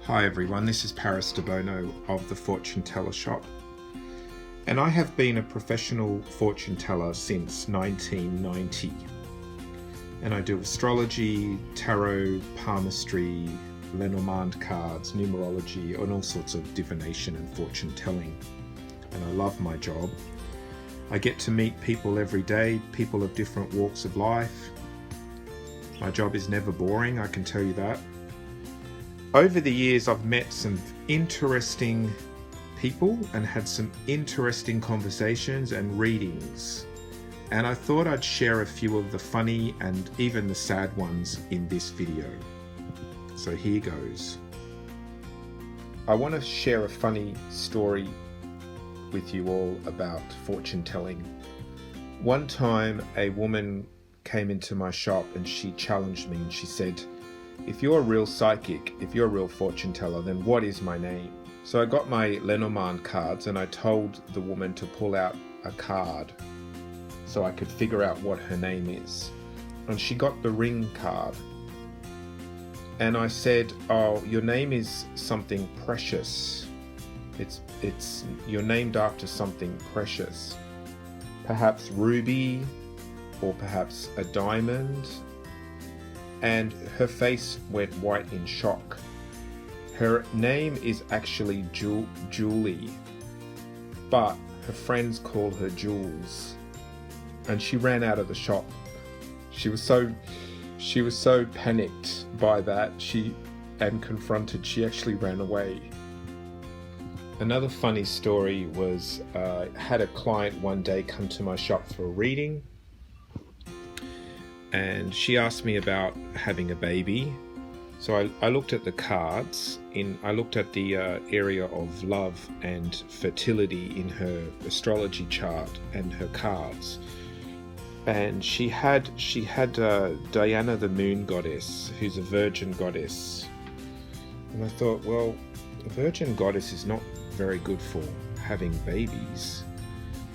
Hi everyone, this is Paris Debono of the Fortune Teller Shop, and I have been a professional fortune teller since 1990, and I do astrology, tarot, palmistry, Lenormand cards, numerology, and all sorts of divination and fortune telling, and I love my job. I get to meet people every day, people of different walks of life. My job is never boring, I can tell you that. Over the years, I've met some interesting people and had some interesting conversations and readings. And I thought I'd share a few of the funny and even the sad ones in this video. So here goes. I want to share a funny story with you all about fortune telling. One time a woman came into my shop and she challenged me and she said, "If you're a real psychic, if you're a real fortune teller, then what is my name?" So I got my Lenormand cards and I told the woman to pull out a card so I could figure out what her name is. And she got the ring card. And I said, "Oh, your name is something precious. You're named after something precious. Perhaps ruby, or perhaps a diamond." And her face went white in shock. Her name is actually Julie, but her friends call her Jules. And she ran out of the shop. She was so panicked by that and confronted, she actually ran away. Another funny story was I had a client one day come to my shop for a reading, and she asked me about having a baby. So I looked at the cards, I looked at the area of love and fertility in her astrology chart and her cards. And she had Diana the moon goddess, who's a virgin goddess. And I thought, well, a virgin goddess is not very good for having babies.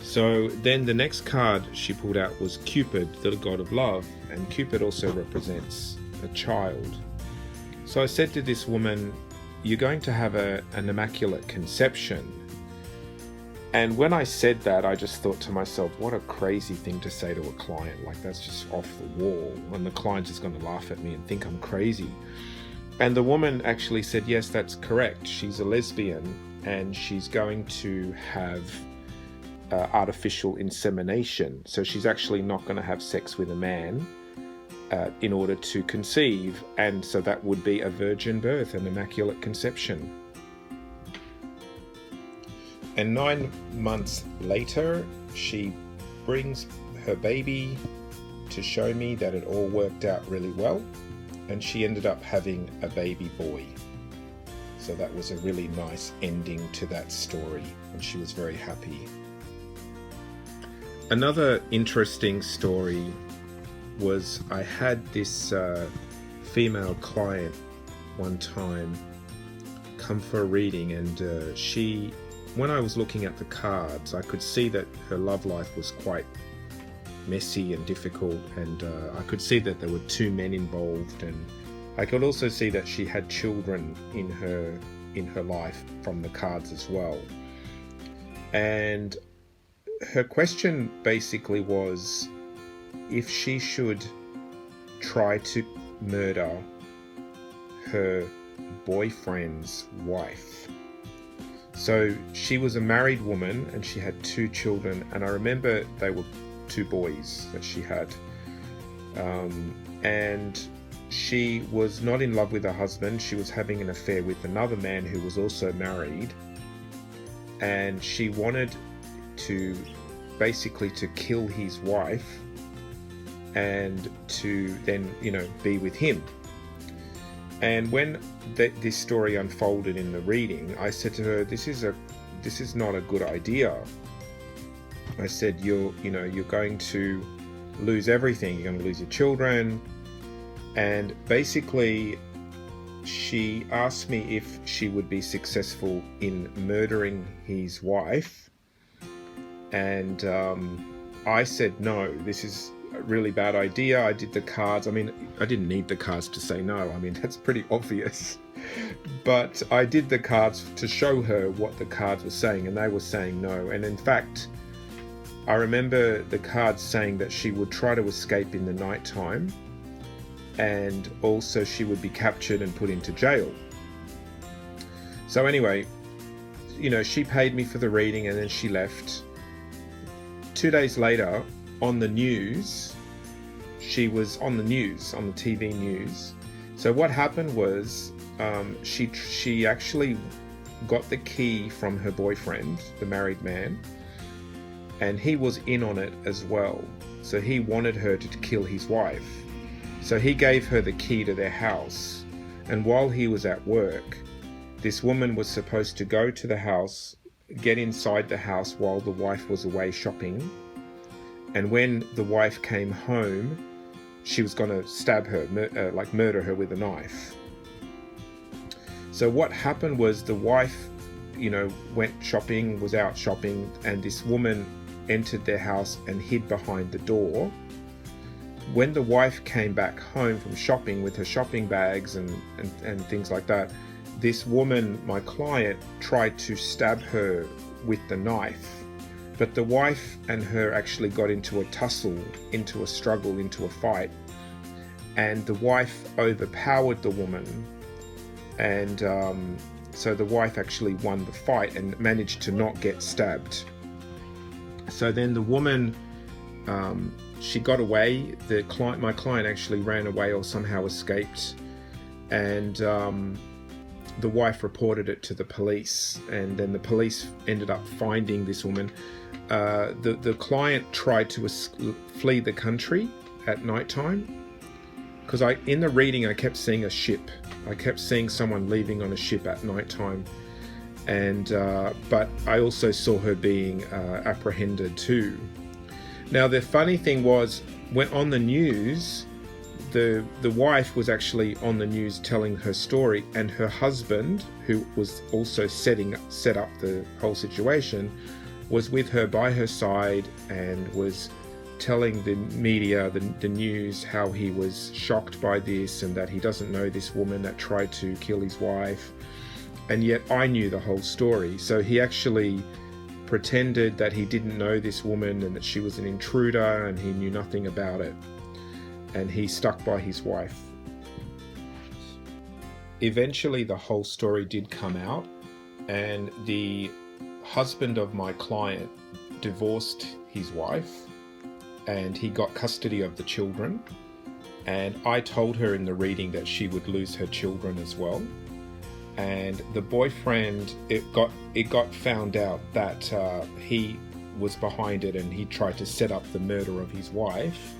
So then the next card she pulled out was Cupid, the god of love, and Cupid also represents a child. So I said to this woman, "You're going to have an immaculate conception." And when I said that, I just thought to myself, what a crazy thing to say to a client. Like, that's just off the wall, and the client's just going to laugh at me and think I'm crazy. And the woman actually said, yes, that's correct. She's a lesbian and she's going to have artificial insemination. So she's actually not going to have sex with a man in order to conceive. And so that would be a virgin birth, an immaculate conception. And 9 months later, she brings her baby to show me that it all worked out really well. And she ended up having a baby boy. So that was a really nice ending to that story, and she was very happy. Another interesting story was I had this female client one time come for a reading, and when I was looking at the cards, I could see that her love life was quite messy and difficult, and I could see that there were 2 men involved, and I could also see that she had children in her life from the cards as well. And her question basically was if she should try to murder her boyfriend's wife. So she was a married woman and she had 2 children, and I remember they were 2 boys that she had. And she was not in love with her husband. She was having an affair with another man who was also married. And she wanted to basically to kill his wife and to then, be with him. And when this story unfolded in the reading, I said to her, this is not a good idea. I said, you're going to lose everything. You're going to lose your children. And basically, she asked me if she would be successful in murdering his wife. And I said, no, a really bad idea. I did the cards. I mean, I didn't need the cards to say no. I mean, that's pretty obvious. But I did the cards to show her what the cards were saying, and they were saying no. And in fact, I remember the cards saying that she would try to escape in the nighttime, and also she would be captured and put into jail. So anyway, you know, she paid me for the reading and then she left. 2 days later, on the news, she was on the news, on the TV news. So what happened was, she actually got the key from her boyfriend, the married man, and he was in on it as well. So he wanted her to kill his wife. So he gave her the key to their house, and while he was at work, this woman was supposed to go to the house, get inside the house while the wife was away shopping, and when the wife came home, she was going to stab her, murder her with a knife. So what happened was the wife, you know, went shopping, was out shopping, and this woman entered their house and hid behind the door. When the wife came back home from shopping with her shopping bags and things like that, this woman, my client, tried to stab her with the knife. But the wife and her actually got into a tussle, into a struggle, into a fight. And the wife overpowered the woman. And so the wife actually won the fight and managed to not get stabbed. So then the woman, she got away. My client actually ran away or somehow escaped. And the wife reported it to the police, and then the police ended up finding this woman. The client tried to flee the country at nighttime, because in the reading I kept seeing a ship. I kept seeing someone leaving on a ship at nighttime, and but I also saw her being apprehended too. Now the funny thing was, when on the news, the wife was actually on the news telling her story, and her husband, who was also set up the whole situation, was with her by her side and was telling the media, the news, how he was shocked by this and that he doesn't know this woman that tried to kill his wife. And yet I knew the whole story. So he actually pretended that he didn't know this woman and that she was an intruder and he knew nothing about it. And he stuck by his wife. Eventually the whole story did come out, and the husband of my client divorced his wife, and he got custody of the children. And I told her in the reading that she would lose her children as well. And the boyfriend, it got found out that he was behind it, and he tried to set up the murder of his wife.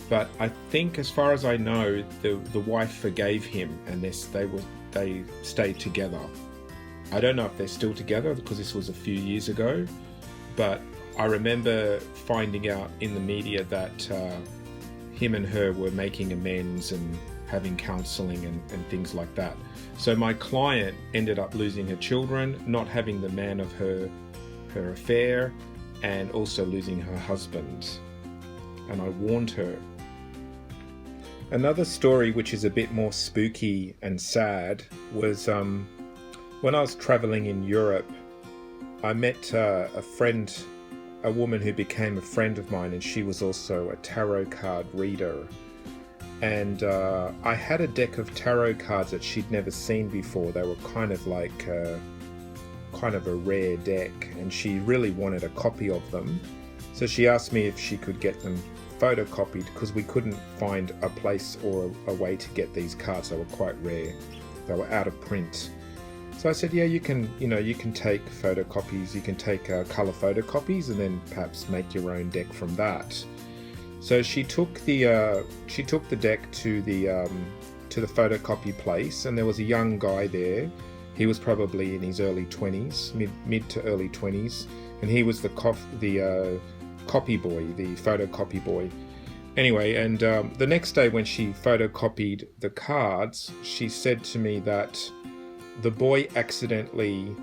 But I think, as far as I know, the wife forgave him, and they stayed together. I don't know if they're still together because this was a few years ago, but I remember finding out in the media that him and her were making amends and having counseling and things like that. So my client ended up losing her children, not having the man of her affair, and also losing her husband. And I warned her. Another story which is a bit more spooky and sad was when I was traveling in Europe, I met a woman who became a friend of mine, and she was also a tarot card reader. And I had a deck of tarot cards that she'd never seen before. They were kind of like kind of a rare deck, and she really wanted a copy of them. So she asked me if she could get them photocopied, because we couldn't find a place or a way to get these cards. They were quite rare. They were out of print. So I said, yeah, you can take photocopies, you can take color photocopies, and then perhaps make your own deck from that. So she took the deck to the photocopy place, and there was a young guy there. He was probably in his early 20s, mid to early 20s, and he was the copy boy, the photocopy boy. Anyway, and the next day when she photocopied the cards, she said to me that the boy accidentally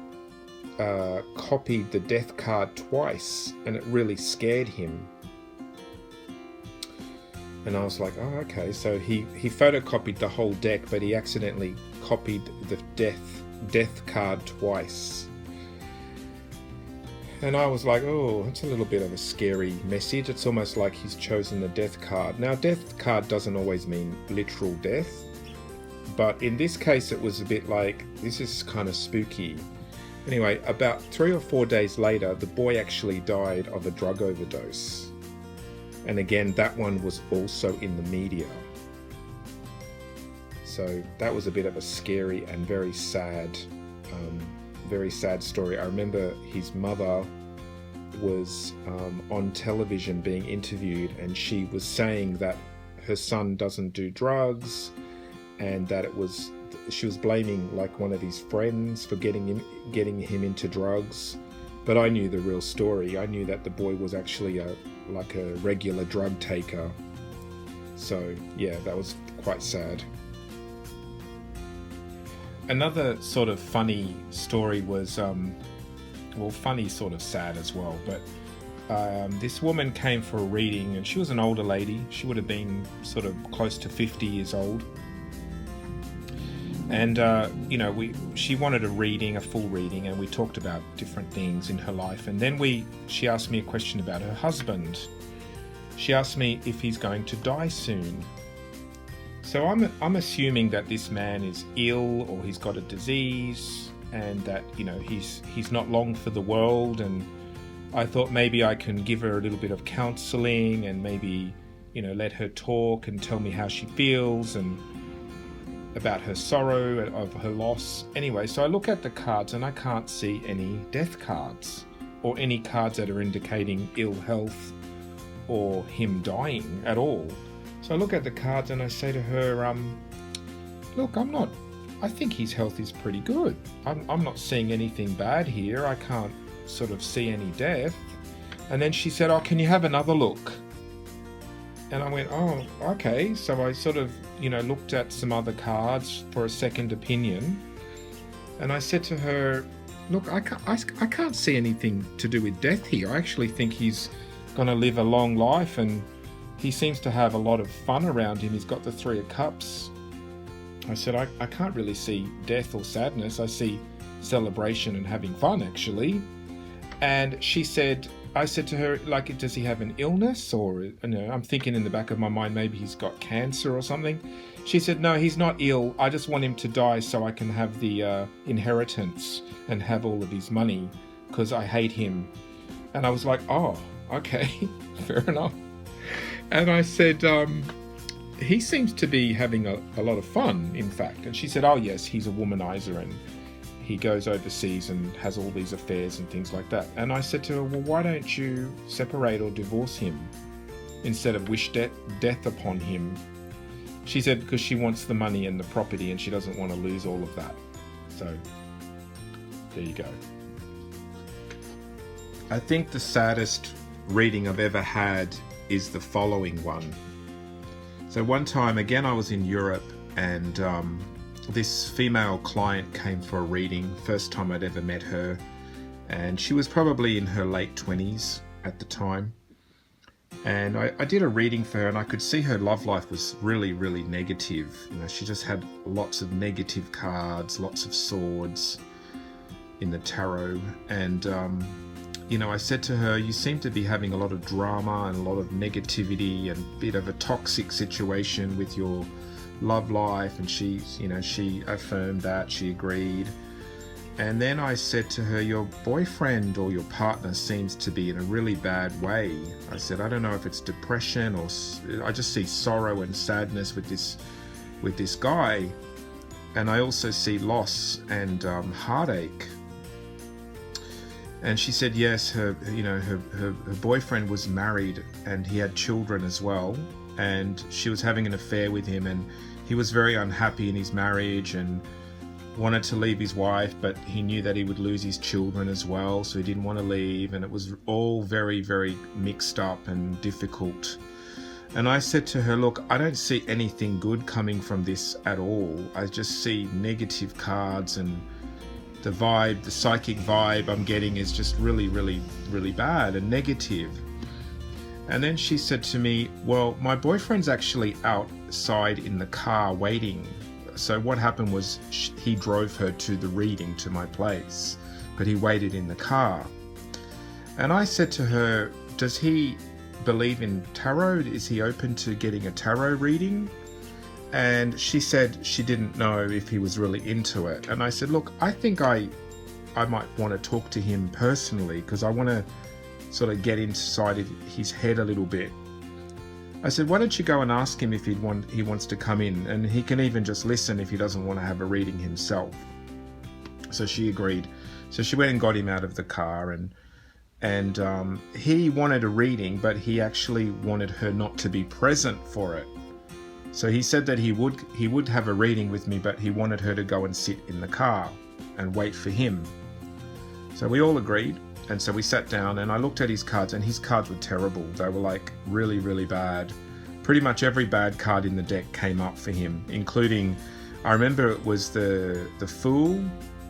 copied the death card twice, and it really scared him. And I was like, oh, okay. So he photocopied the whole deck, but he accidentally copied the death card twice. And I was like, oh, it's a little bit of a scary message. It's almost like he's chosen the death card. Now, death card doesn't always mean literal death, but in this case, it was a bit like, this is kind of spooky. Anyway, about 3 or 4 days later, the boy actually died of a drug overdose. And again, that one was also in the media. So that was a bit of a scary and very sad story. I remember his mother was on television being interviewed, and she was saying that her son doesn't do drugs, and that she was blaming like one of his friends for getting him into drugs. But I knew the real story. I knew that the boy was actually a regular drug taker. So yeah, that was quite sad. Another sort of funny story was, funny, sort of sad as well, but this woman came for a reading, and she was an older lady. She would have been sort of close to 50 years old. And, she wanted a full reading, and we talked about different things in her life. And then she asked me a question about her husband. She asked me if he's going to die soon. So I'm assuming that this man is ill, or he's got a disease, and that, he's not long for the world. And I thought maybe I can give her a little bit of counseling, and maybe, let her talk and tell me how she feels and about her sorrow of her loss. Anyway, so I look at the cards and I can't see any death cards or any cards that are indicating ill health or him dying at all. So I look at the cards and I say to her, look, I think his health is pretty good. I'm not seeing anything bad here. I can't sort of see any death. And then she said, oh, can you have another look? And I went, oh, okay. So I sort of, looked at some other cards for a second opinion. And I said to her, look, I can't see anything to do with death here. I actually think he's going to live a long life, and he seems to have a lot of fun around him. He's got the 3 of Cups. I said, I can't really see death or sadness. I see celebration and having fun, actually. And I said to her, like, does he have an illness? Or, I'm thinking in the back of my mind, maybe he's got cancer or something. She said, no, he's not ill. I just want him to die so I can have the inheritance and have all of his money, because I hate him. And I was like, oh, okay, fair enough. And I said, he seems to be having a lot of fun, in fact. And she said, oh yes, he's a womanizer, and he goes overseas and has all these affairs and things like that. And I said to her, well, why don't you separate or divorce him instead of wish death upon him? She said, because she wants the money and the property, and she doesn't want to lose all of that. So there you go. I think the saddest reading I've ever had is the following one. So one time, again, I was in Europe, and this female client came for a reading. First time I'd ever met her, and she was probably in her late 20s at the time. And I did a reading for her, and I could see her love life was really, really negative. She just had lots of negative cards, lots of swords in the tarot. And I said to her, you seem to be having a lot of drama and a lot of negativity and a bit of a toxic situation with your love life. And she affirmed that, she agreed. And then I said to her, your boyfriend or your partner seems to be in a really bad way. I said, I don't know if it's depression, or I just see sorrow and sadness with this guy. And I also see loss and heartache. And she said, yes, her boyfriend was married and he had children as well. And she was having an affair with him, and he was very unhappy in his marriage and wanted to leave his wife, but he knew that he would lose his children as well, so he didn't want to leave. And it was all very, very mixed up and difficult. And I said to her, look, I don't see anything good coming from this at all. I just see negative cards, and the psychic vibe I'm getting is just really, really, really bad and negative. And then she said to me, well, my boyfriend's actually outside in the car waiting. So what happened was he drove her to the reading to my place, but he waited in the car. And I said to her, does he believe in tarot? Is he open to getting a tarot reading? And she said she didn't know if he was really into it. And I said, look, I think I might want to talk to him personally, because I want to sort of get inside of his head a little bit. I said, why don't you go and ask him if he wants to come in, and he can even just listen if he doesn't want to have a reading himself. So she agreed. So she went and got him out of the car, and he wanted a reading, but he actually wanted her not to be present for it. So he said that he would have a reading with me, but he wanted her to go and sit in the car and wait for him. So we all agreed. And so we sat down, and I looked at his cards, and his cards were terrible. They were like really, really bad. Pretty much every bad card in the deck came up for him, including, I remember it was the Fool,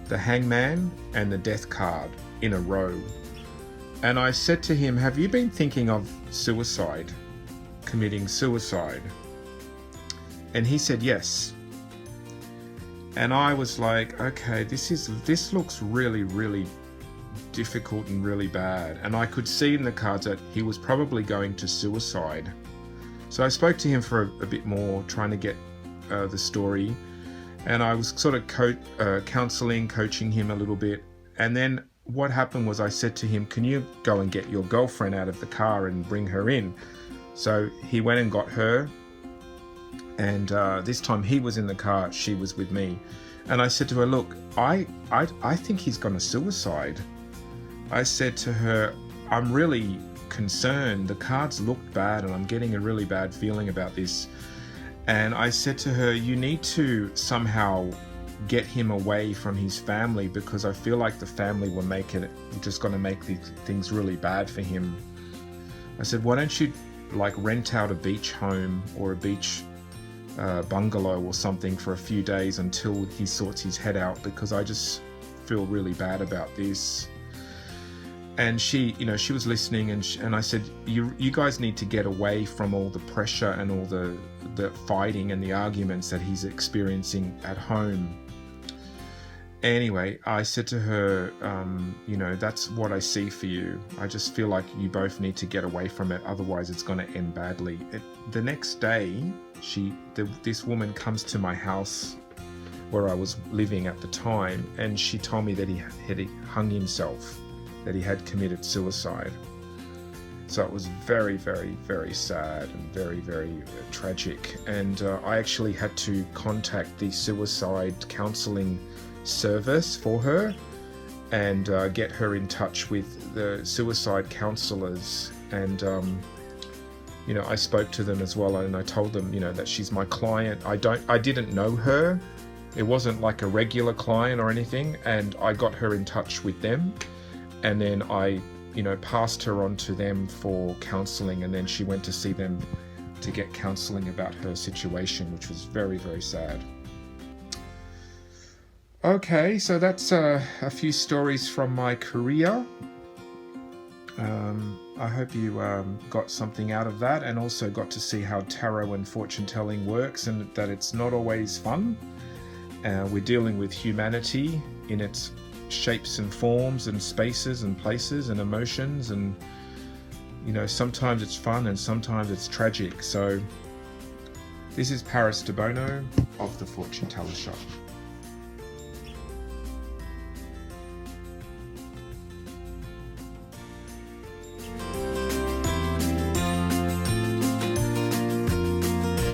the Hangman, and the Death card in a row. And I said to him, have you been thinking of suicide, committing suicide? And he said yes. And I was like, okay, this looks really, really difficult and really bad. And I could see in the cards that he was probably going to suicide. So I spoke to him for a bit more, trying to get the story. And I was sort of coaching him a little bit. And then what happened was I said to him, can you go and get your girlfriend out of the car and bring her in? So he went and got her. And this time he was in the car, she was with me. And I said to her, look, I think he's going to suicide. I said to her, I'm really concerned. The cards looked bad, and I'm getting a really bad feeling about this. And I said to her, you need to somehow get him away from his family, because I feel like the family will just going to make things really bad for him. I said, why don't you like rent out a beach home or a beach bungalow or something for a few days until he sorts his head out, because I just feel really bad about this. And she was listening, and I said, you guys need to get away from all the pressure and all the fighting and the arguments that he's experiencing at home. Anyway, I said to her, that's what I see for you. I just feel like you both need to get away from it, otherwise it's going to end badly. The next day, this woman comes to my house where I was living at the time, and she told me that he had hung himself, that he had committed suicide. So it was very, very, very sad and very, very tragic. And I actually had to contact the suicide counselling service for her and get her in touch with the suicide counsellors. And I spoke to them as well, and I told them that she's my client. I didn't know her. It wasn't like a regular client or anything, and I got her in touch with them, and then I passed her on to them for counselling, and then she went to see them to get counselling about her situation, which was very, very sad. Okay, so that's a few stories from my career. I hope you got something out of that, and also got to see how tarot and fortune telling works, and that it's not always fun. We're dealing with humanity in its shapes and forms and spaces and places and emotions, and sometimes it's fun and sometimes it's tragic. So this is Paris Debono of the Fortune Teller Shop.